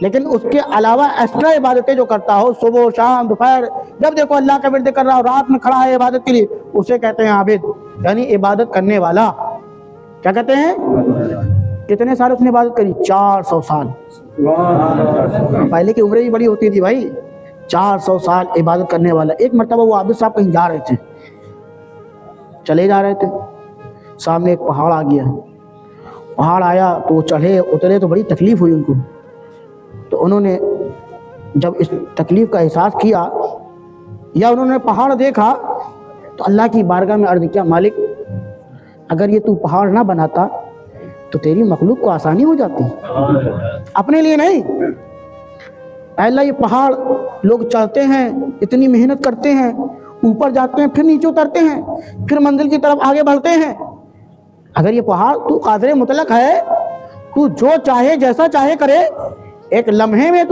لیکن اس کے علاوہ ایکسٹرا عبادتیں جو کرتا ہو صبح شام دوپہر جب دیکھو اللہ کا ورد کر رہا ہو، رات میں کھڑا ہے عبادت کے لیے، اسے کہتے ہیں عابد، یعنی عبادت کرنے والا۔ کیا کہتے ہیں؟ کتنے سال اس نے عبادت کری؟ 400 سال۔ پہلے کی عمریں بھی بڑی ہوتی تھی بھائی، 400 سال عبادت کرنے والا۔ ایک مرتبہ وہ عابد صاحب کہیں جا رہے تھے، چلے جا رہے تھے، سامنے ایک پہاڑ آ گیا، پہاڑ آیا تو وہ چڑھے اترے تو بڑی تکلیف ہوئی ان کو۔ تو انہوں نے جب اس تکلیف کا احساس کیا یا انہوں نے پہاڑ دیکھا تو اللہ کی بارگاہ میں عرض کیا، مالک اگر یہ تو پہاڑ نہ بناتا تو تیری مخلوق کو آسانی ہو جاتی، اپنے لیے نہیں۔ اے اللہ یہ پہاڑ لوگ چڑھتے ہیں، اتنی محنت کرتے ہیں، اوپر جاتے ہیں، پھر نیچے اترتے ہیں، پھر منزل کی طرف آگے بڑھتے ہیں، اگر یہ پہاڑ تو قادر مطلق ہے، تو جو چاہے جیسا چاہے کرے، ایک لمحے میں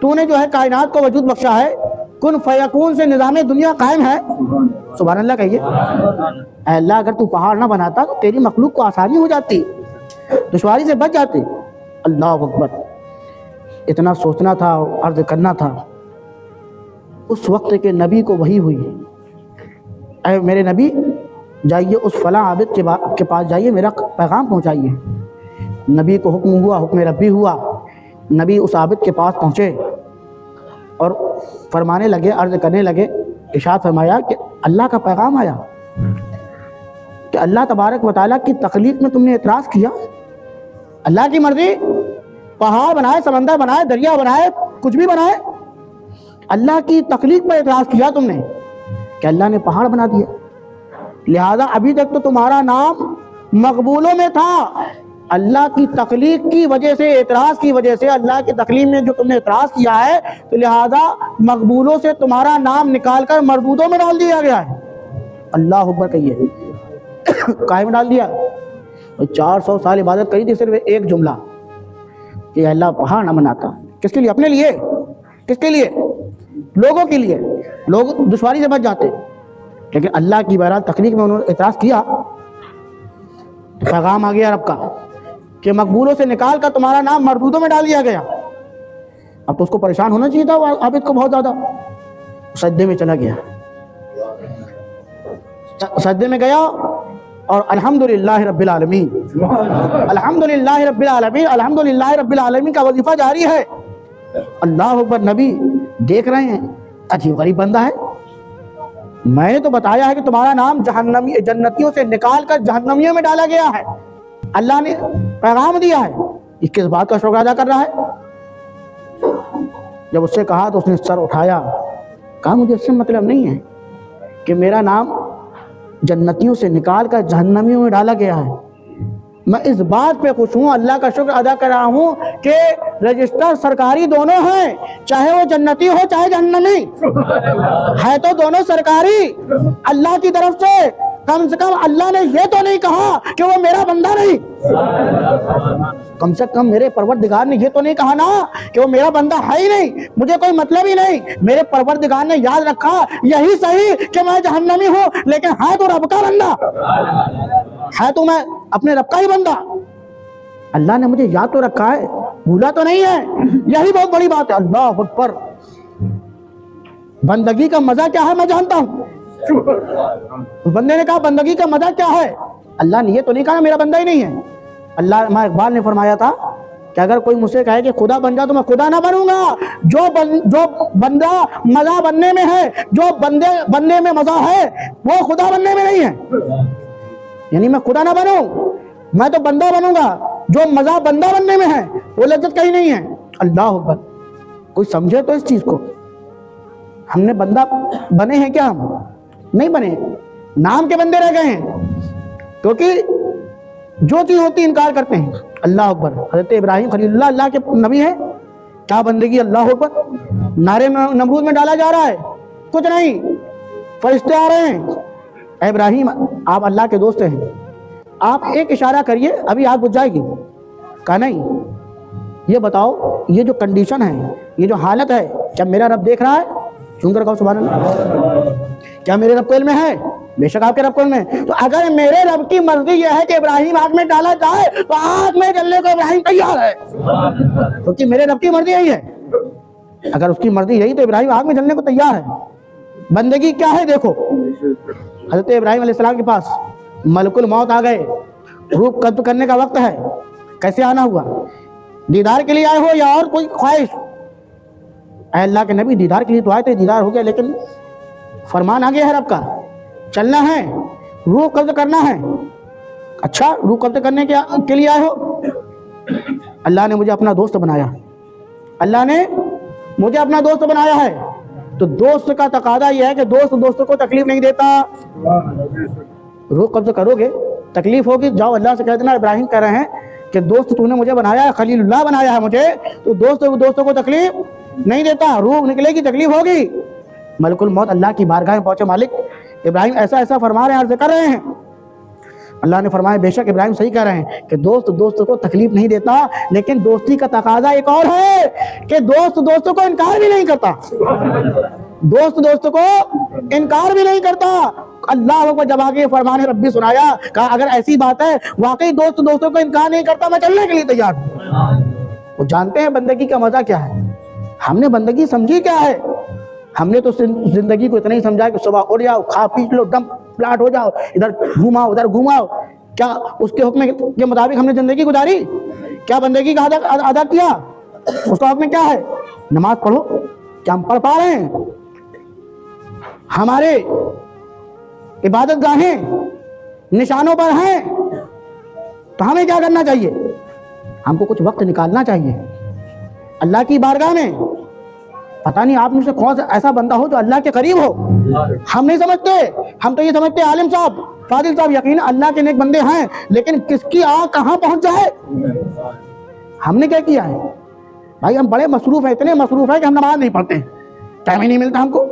تو نے جو ہے کائنات کو وجود بخشا ہے، کن فیکون سے نظام دنیا قائم ہے، سبحان اللہ کہیے۔ اے اللہ اگر تو پہاڑ نہ بناتا تو تیری مخلوق کو آسانی ہو جاتی، دشواری سے بچ جاتے۔ اللہ اکبر، اتنا سوچنا تھا، عرض کرنا تھا۔ اس وقت کے نبی کو وحی ہوئی، اے میرے نبی جائیے اس فلاں عابد کے پاس جائیے، میرا پیغام پہنچائیے۔ نبی کو حکم ہوا، حکم ربی ہوا، نبی اس عابد کے پاس پہنچے اور فرمانے لگے، عرض کرنے لگے، ارشاد فرمایا کہ اللہ کا پیغام آیا کہ اللہ تبارک و تعالیٰ کی تخلیق میں تم نے اعتراض کیا، اللہ کی مرضی، پہاڑ بنائے، سمندر بنائے، دریا بنائے، کچھ بھی بنائے، اللہ کی تخلیق پر اعتراض کیا تم نے کہ اللہ نے پہاڑ بنا دیا، لہذا ابھی تک تو تمہارا نام مقبولوں میں تھا، اللہ کی تخلیق کی وجہ سے، اعتراض کی وجہ سے، اللہ کی تخلیق میں جو تم نے اعتراض کیا ہے تو لہذا مقبولوں سے تمہارا نام نکال کر مردودوں میں ڈال دیا گیا ہے۔ اللہ اکبر کہیے، کائے میں ڈال دیا؟ 400 سال عبادت کری تھی، صرف ایک جملہ کہ اللہ پہاڑ نہ بناتا۔ کس کے لیے؟ اپنے لیے۔ کس کے لیے؟ لوگوں کے لیے، لوگ دشواری سے بچ جاتے، لیکن اللہ کی بہرحال تخلیق میں انہوں نے اعتراض کیا، پیغام آ گیا رب کا کہ مقبولوں سے نکال کر تمہارا نام مردودوں میں ڈال دیا گیا۔ اب تو اس کو پریشان ہونا چاہیے تھا عابد کو بہت زیادہ، سجدے میں چلا گیا، سجدے میں گیا اور الحمدللہ رب العالمین، الحمدللہ رب العالمین، الحمدللہ رب العالمین کا وظیفہ جاری ہے۔ اللہ اکبر، نبی دیکھ رہے ہیں عجیب غریب بندہ ہے، میں نے تو بتایا ہے کہ تمہارا نام جنتیوں سے نکال کر جہنمیوں میں ڈالا گیا ہے، اللہ نے پیغام دیا ہے، یہ کس بات کا شکر ادا کر رہا ہے؟ جب اس سے کہا تو اس نے سر اٹھایا، کہا مجھے اس سے مطلب نہیں ہے کہ میرا نام جنتیوں سے نکال کر جہنمیوں میں ڈالا گیا ہے، میں اس بات پہ خوش ہوں، اللہ کا شکر ادا کر رہا ہوں کہ رجسٹر سرکاری دونوں ہیں، چاہے وہ جنتی ہو چاہے جہنمی ہے، تو دونوں سرکاری اللہ کی طرف سے۔ کم سے کم اللہ نے یہ تو نہیں کہا کہ وہ میرا بندہ نہیں، کم سے کم میرے پروردگار نے یہ تو نہیں کہا نا کہ وہ میرا بندہ ہے ہی نہیں، مجھے کوئی مطلب ہی نہیں۔ میرے پروردگار نے یاد رکھا یہی صحیح کہ میں جہنمی ہوں، لیکن ہے تو رب کا بندہ، ہے تو میں اپنے رب کا ہی بندہ، اللہ نے مجھے یاد تو رکھا ہے، بھولا تو نہیں ہے، یہی بہت بڑی بات ہے۔ اللہ اکبر، بندگی کا مزہ کیا ہے میں جانتا ہوں۔ اس بندے نے کہا بندگی کا مزہ کیا ہے؟ اللہ نے یہ تو نہیں کہا میرا بندہ ہی نہیں ہے۔ علامہ اقبال نے فرمایا تھا کہ اگر کوئی مجھ سے کہے کہ خدا بن جا تو میں خدا نہ بنوں گا، جو بندہ مزہ بننے میں ہے، جو بندے بننے میں مزہ ہے، وہ خدا بننے میں نہیں ہے، یعنی میں خدا نہ بنوں، میں تو بندہ بنوں گا، جو مزہ بندہ بننے میں ہے وہ لذت کہیں نہیں ہے۔ اللہ اکبر، کوئی سمجھے تو اس چیز کو، ہم نے بندہ بنے ہیں کیا؟ ہم نہیں بنے، نام کے بندے رہ گئے ہیں، کیونکہ جو چیز ہوتی انکار کرتے ہیں۔ اللہ اکبر، حضرت ابراہیم خلیل اللہ اللہ کے نبی ہیں، کیا بندگی، اللہ اکبر، نارے نمرود میں ڈالا جا رہا ہے، کچھ نہیں، فرشتے آ رہے ہیں، اے ابراہیم آپ اللہ کے دوست ہیں، آپ ایک اشارہ کریے ابھی آگ بجھ جائے گی۔ کہا نہیں، یہ بتاؤ یہ جو کنڈیشن ہے، یہ جو حالت ہے، کیا میرا رب دیکھ رہا ہے؟ چون کر کہو سبحان اللہ، کیا میرے رب کو علم ہے بے شک آپ کے رب کون ہے؟ تو اگر میرے رب کی مرضی یہ ہے کہ ابراہیم آگ میں ڈالا جائے تو آگ میں جلنے کو ابراہیم تیار ہے، کیونکہ میرے رب کی مرضی یہی ہے۔ اگر اس کی مرضی یہی تو ابراہیم آگ میں جلنے کو تیار ہے۔ بندگی کیا ہے دیکھو، حضرت ابراہیم علیہ السلام کے پاس ملک الموت آ گئے، روح قبض کرنے کا وقت ہے، کیسے آنا ہوا؟ دیدار کے لیے آئے ہو یا اور کوئی خواہش؟ اے اللہ کے نبی دیدار کے لیے تو آئے تھے، دیدار ہو گیا، لیکن فرمان آ گیا ہے رب کا، چلنا ہے، روح قبض کرنا ہے۔ اچھا روح قبض کرنے کے لیے آئے ہو؟ اللہ نے مجھے اپنا دوست بنایا، اللہ نے مجھے اپنا دوست بنایا ہے، تو دوست کا تقاضا یہ ہے کہ دوست کو تکلیف نہیں دیتا۔ روح قبض کرو گے تکلیف ہوگی، جاؤ اللہ سے کہہ دینا ابراہیم کہہ رہے ہیں کہ دوست تو نے مجھے بنایا ہے، خلیل اللہ بنایا ہے مجھے، تو دوستوں کو تکلیف نہیں دیتا، روح نکلے گی تکلیف ہوگی۔ ملک الموت اللہ کی بارگاہ میں پہنچے، مالک ابراہیم ایسا ایسا فرما رہے ہیں، عرض کر رہے ہیں۔ اللہ نے فرمایا بے شک ابراہیم صحیح کہہ رہے ہیں کہ دوست کو تکلیف نہیں دیتا، لیکن دوستی کا تقاضا ایک اور ہے کہ دوست کو انکار بھی نہیں کرتا، دوست کو انکار بھی نہیں کرتا۔ اللہ کو جب آگے فرمان ربی سنایا، کہا اگر ایسی بات ہے واقعی دوستوں کو انکار نہیں کرتا، میں چلنے کے لیے تیار ہوں۔ وہ جانتے ہیں بندگی کا مزہ کیا ہے، ہم نے بندگی سمجھی کیا ہے، ہم نے تو زندگی کو اتنا ہی سمجھا کہ صبح اٹھ جاؤ، کھا پی لو، دم پلاٹ ہو جاؤ، ادھر گھوماؤ ادھر گھوماؤ۔ کیا اس کے حکم کے مطابق ہم نے زندگی گزاری؟ کیا بندگی کا ادا کیا؟ اس کا حکم کیا ہے؟ نماز پڑھو، کیا ہم پڑھ پا رہے ہیں؟ ہمارے عبادت گاہیں نشانوں پر ہیں، تو ہمیں کیا کرنا چاہیے؟ ہم کو کچھ وقت نکالنا چاہیے اللہ کی بارگاہ میں۔ پتہ نہیں آپ میں سے کون سا ایسا بندہ ہو جو اللہ کے قریب ہو، ہم نہیں سمجھتے، ہم تو یہ سمجھتے عالم صاحب فاضل صاحب یقین اللہ کے نیک بندے ہیں، لیکن کس کی آنکھ کہاں پہنچ جائے۔ ہم نے کیا کیا ہے بھائی؟ ہم بڑے مصروف ہیں، اتنے مصروف ہیں کہ ہم نماز نہیں پڑھتے، ٹائم ہی نہیں ملتا ہم کو۔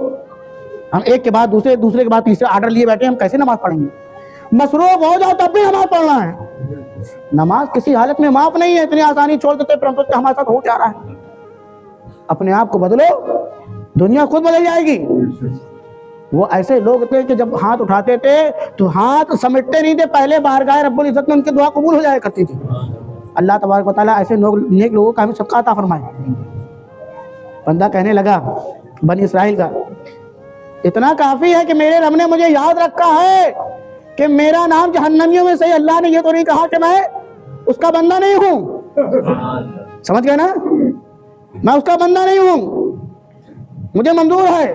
ہم ایک کے بعد دوسرے کے بعد تیسرے آرڈر لیے بیٹھے، ہم کیسے نماز پڑھیں گے؟ مصروف ہو جاؤ تب بھی نماز پڑھنا ہے۔ نماز کسی حالت میں معاف نہیں ہے، اتنی آسانی چھوڑ دیتے، پرنتو ہمارے ساتھ ہو کیا رہا ہے؟ اپنے آپ کو بدلو، دنیا خود بدل جائے گی۔ وہ ایسے لوگ تھے کہ جب ہاتھ اٹھاتے تھے تو ہاتھ سمیٹتے نہیں تھے، پہلے بارگاہ رب العزت میں ان کی دعا قبول ہو جایا کرتی تھی۔ اللہ تبارک و تعالیٰ ایسے نیک لوگوں کا ہمیں صدقہ عطا فرمائے۔ بندہ کہنے لگا بنی اسرائیل کا، اتنا کافی ہے کہ میرے رب نے مجھے یاد رکھا ہے کہ میرا نام جہنمیوں میں صحیح، اللہ نے یہ تو نہیں کہا کہ میں اس کا بندہ نہیں ہوں۔ سمجھ گئے نا؟ میں اس کا بندہ نہیں ہوں، مجھے منظور ہے۔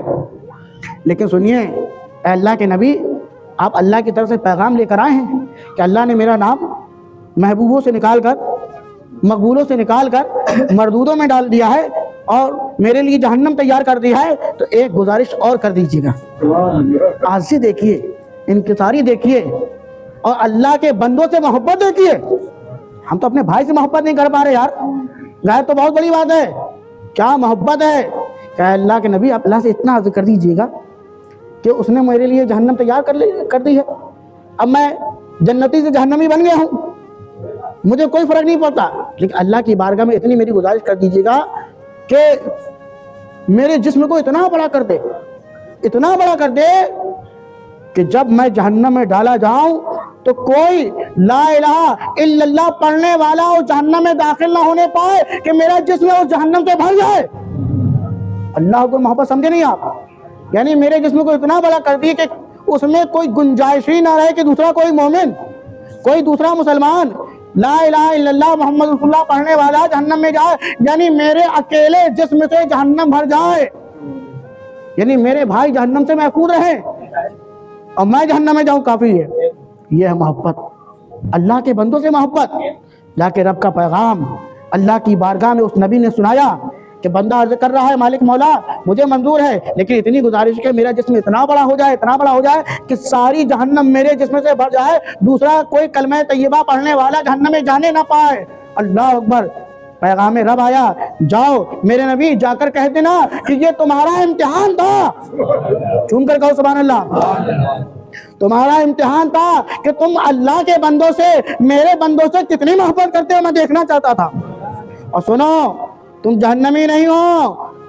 لیکن سنیے اے اللہ کے نبی، آپ اللہ کی طرف سے پیغام لے کر آئے ہیں کہ اللہ نے میرا نام محبوبوں سے نکال کر، مقبولوں سے نکال کر مردودوں میں ڈال دیا ہے اور میرے لیے جہنم تیار کر دیا ہے، تو ایک گزارش اور کر دیجیے گا۔ عاجزی دیکھیے، انکساری دیکھیے، اور اللہ کے بندوں سے محبت دیکھیے۔ ہم تو اپنے بھائی سے محبت نہیں کر پا رہے یار، ظاہر تو بہت بڑی بات ہے، کیا محبت ہے کہ اللہ کے نبی آپ اللہ سے اتنا عرض کر دیجیے گا کہ اس نے میرے لیے جہنم تیار کر دی ہے، اب میں جنتی سے جہنمی بن گیا ہوں، مجھے کوئی فرق نہیں پڑتا، لیکن اللہ کی بارگاہ میں اتنی میری گزارش کر دیجیے گا کہ میرے جسم کو اتنا بڑا کر دے، اتنا بڑا کر دے کہ جب میں جہنم میں ڈالا جاؤں تو کوئی لا الہ الا اللہ پڑھنے والا اس جہنم میں داخل نہ ہونے پائے کہ میرا جسم اس جہنم سے بھر جائے۔ اللہ کو محبت سمجھے نہیں آپ؟ یعنی میرے جسم کو اتنا بڑا کر دی کہ اس میں کوئی گنجائش ہی نہ رہے کہ دوسرا کوئی مومن، کوئی دوسرا مسلمان لا الہ الا اللہ محمد رسول اللہ پڑھنے والا جہنم میں جائے، یعنی میرے اکیلے جسم سے جہنم بھر جائے، یعنی میرے بھائی جہنم سے محفوظ رہیں اور میں جہنم میں جاؤں، کافی ہے۔ یہ ہے محبت، اللہ کے بندوں سے محبت۔ جا کے رب کا پیغام اللہ کی بارگاہ میں اس نبی نے سنایا کہ بندہ عرض کر رہا ہے مالک مولا مجھے منظور ہے، لیکن اتنی گزارش کہ میرا جسم اتنا بڑا ہو جائے کہ ساری جہنم میرے جسم سے بھر جائے، دوسرا کوئی کلمہ طیبہ پڑھنے والا جہنم میں جانے نہ پائے۔ اللہ اکبر، پیغام رب آیا، جاؤ میرے نبی جا کر کہہ دینا کہ یہ تمہارا امتحان تھا، چون کر کہو سبحان اللہ، تمہارا امتحان تھا کہ تم اللہ کے بندوں سے، میرے بندوں سے کتنی محبت کرتے ہو، میں دیکھنا چاہتا تھا۔ اور سنو، تم جہنمی نہیں ہو،